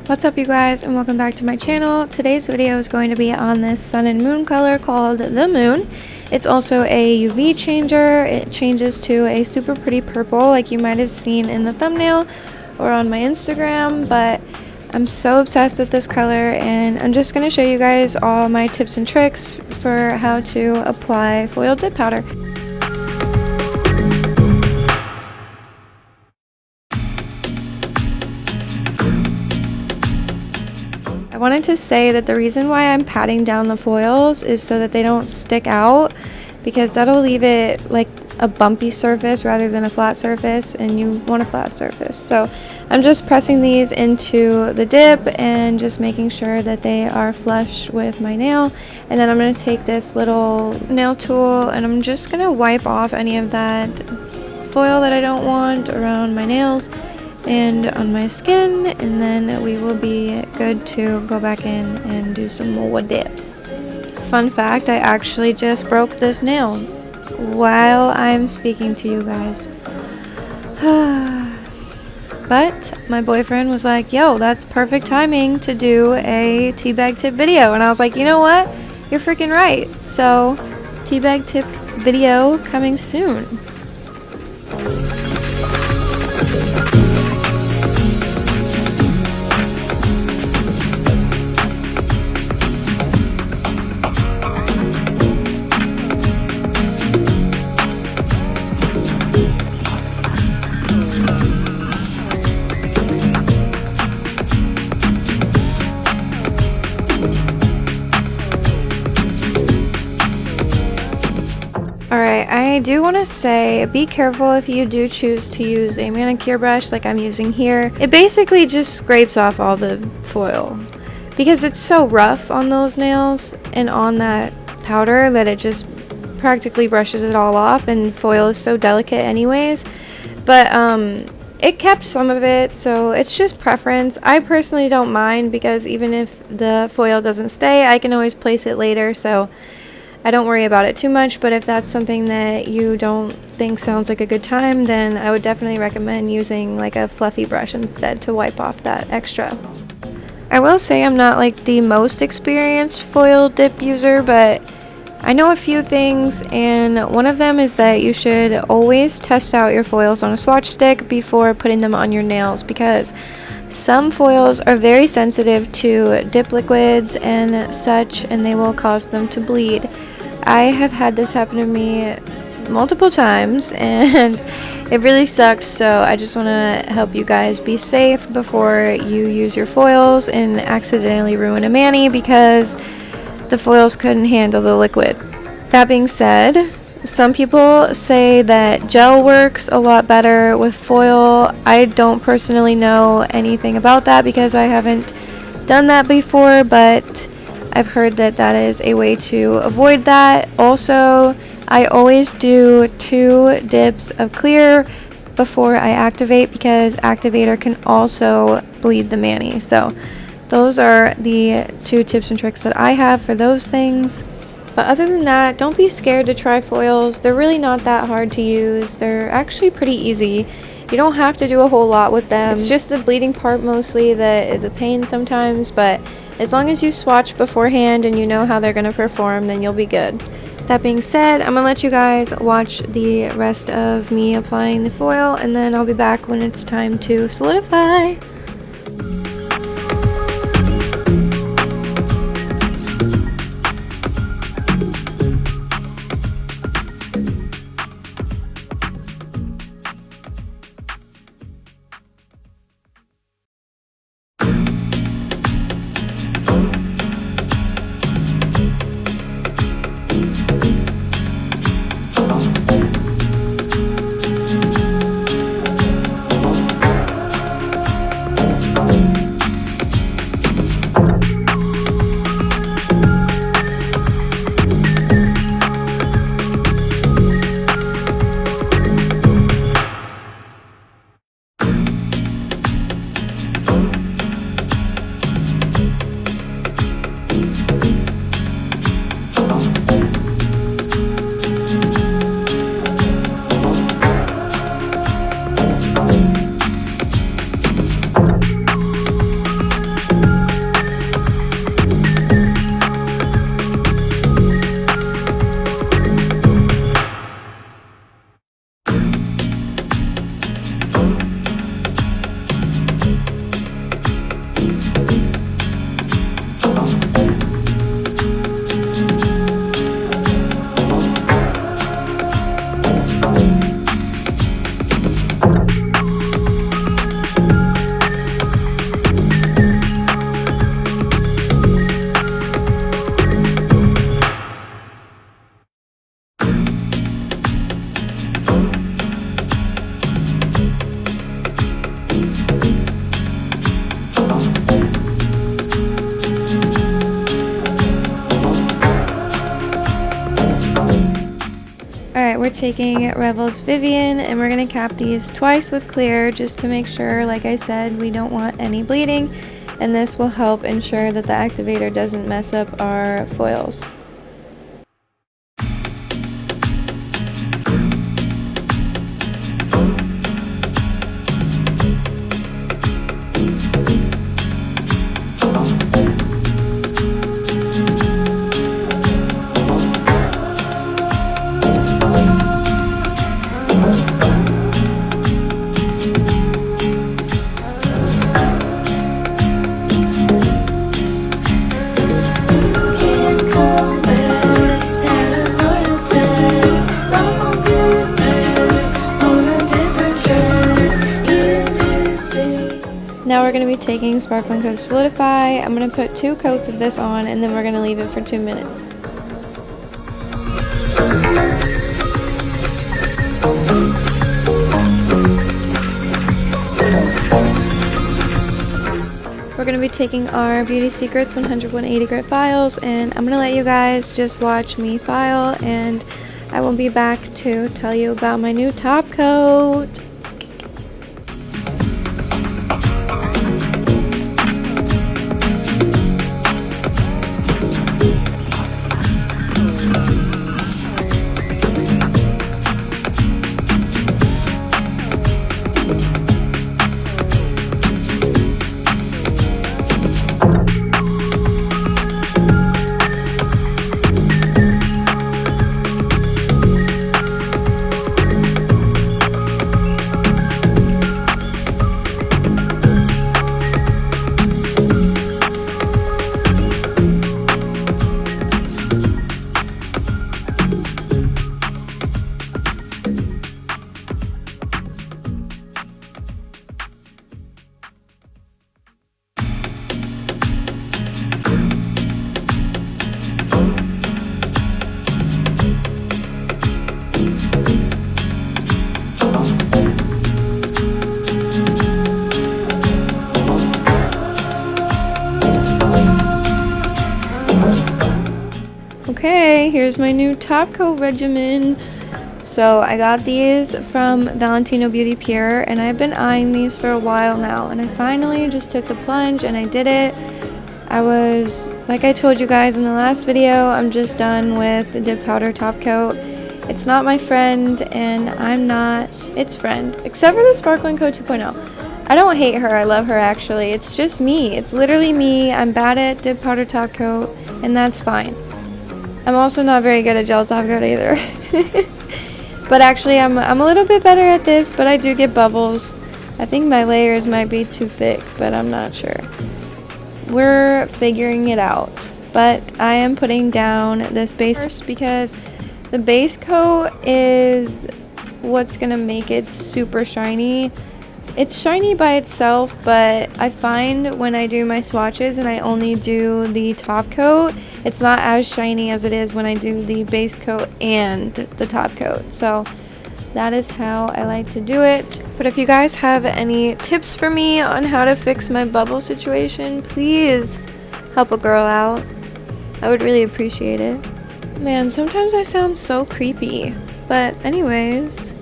What's up you guys, and welcome back to my channel. Today's video is going to be on this sun and moon color called the moon. It's also a UV changer. It changes to a super pretty purple like you might have seen in the thumbnail or on my Instagram, but I'm so obsessed with this color and I'm just going to show you guys all my tips and tricks for how to apply foil dip powder. I wanted to say that the reason why I'm patting down the foils is so that they don't stick out, because that'll leave it like a bumpy surface rather than a flat surface, and you want a flat surface. So I'm just pressing these into the dip and just making sure that they are flush with my nail, and then I'm going to take this little nail tool and I'm just going to wipe off any of that foil that I don't want around my nails and on my skin, and then we will be good to go back in and do some more dips. Fun fact, I actually just broke this nail while I'm speaking to you guys. But my boyfriend was like, yo, that's perfect timing to do a teabag tip video, and I was like, you know what, you're freaking right. So teabag tip video coming soon. Alright, I do want to say, be careful if you do choose to use a manicure brush like I'm using here. It basically just scrapes off all the foil because it's so rough on those nails and on that powder that it just practically brushes it all off, and foil is so delicate anyways. But it kept some of it, so it's just preference. I personally don't mind because even if the foil doesn't stay, I can always place it later, so I don't worry about it too much. But if that's something that you don't think sounds like a good time, then I would definitely recommend using like a fluffy brush instead to wipe off that extra. I will say I'm not like the most experienced foil dip user, but I know a few things, and one of them is that you should always test out your foils on a swatch stick before putting them on your nails, because some foils are very sensitive to dip liquids and such, and they will cause them to bleed. I have had this happen to me multiple times and it really sucked, so I just want to help you guys be safe before you use your foils and accidentally ruin a mani because the foils couldn't handle the liquid. That being said, some people say that gel works a lot better with foil. I don't personally know anything about that because I haven't done that before, but I've heard that that is a way to avoid that. Also, I always do 2 dips of clear before I activate, because activator can also bleed the mani. So those are the 2 tips and tricks that I have for those things. But other than that, don't be scared to try foils. They're really not that hard to use. They're actually pretty easy. You don't have to do a whole lot with them. It's just the bleeding part mostly that is a pain sometimes, but as long as you swatch beforehand and you know how they're going to perform, then you'll be good. That being said, I'm going to let you guys watch the rest of me applying the foil, and then I'll be back when it's time to solidify. we're taking Revel's Vivian and we're going to cap these twice with clear just to make sure, like I said, we don't want any bleeding, and this will help ensure that the activator doesn't mess up our foils. Now we're going to be taking Sparkling Coat Solidify. I'm going to put 2 coats of this on and then we're going to leave it for 2 minutes. We're going to be taking our Beauty Secrets 100 180 grit files, and I'm going to let you guys just watch me file, and I will be back to tell you about my new top coat. Okay, here's my new top coat regimen. So I got these from Valentino Beauty Pure, and I've been eyeing these for a while now, and I finally just took the plunge and I did it. Like I told you guys in the last video, I'm just done with the dip powder top coat. It's not my friend, and I'm not its friend, except for the Sparkling Coat 2.0. I don't hate her, I love her actually. It's just me. It's literally me. I'm bad at dip powder top coat, and that's fine. I'm also not very good at gel top coat either. But actually I'm a little bit better at this, but I do get bubbles. I think my layers might be too thick, but I'm not sure. We're figuring it out. But I am putting down this base first because the base coat is what's gonna make it super shiny. It's shiny by itself, but I find when I do my swatches and I only do the top coat, it's not as shiny as it is when I do the base coat and the top coat. So that is how I like to do it. But if you guys have any tips for me on how to fix my bubble situation, please help a girl out. I would really appreciate it. Man, sometimes I sound so creepy. But anyways,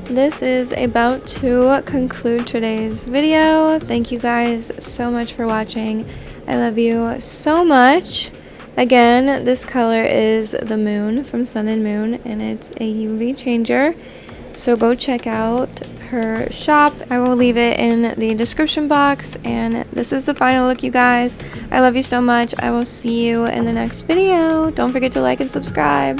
this is about to conclude today's video. Thank you guys so much for watching. I love you so much. Again, this color is the Moon from Sun and Moon, and it's a UV changer. So go check out her shop. I will leave it in the description box, and this is the final look, you guys. I love you so much. I will see you in the next video. Don't forget to like and subscribe.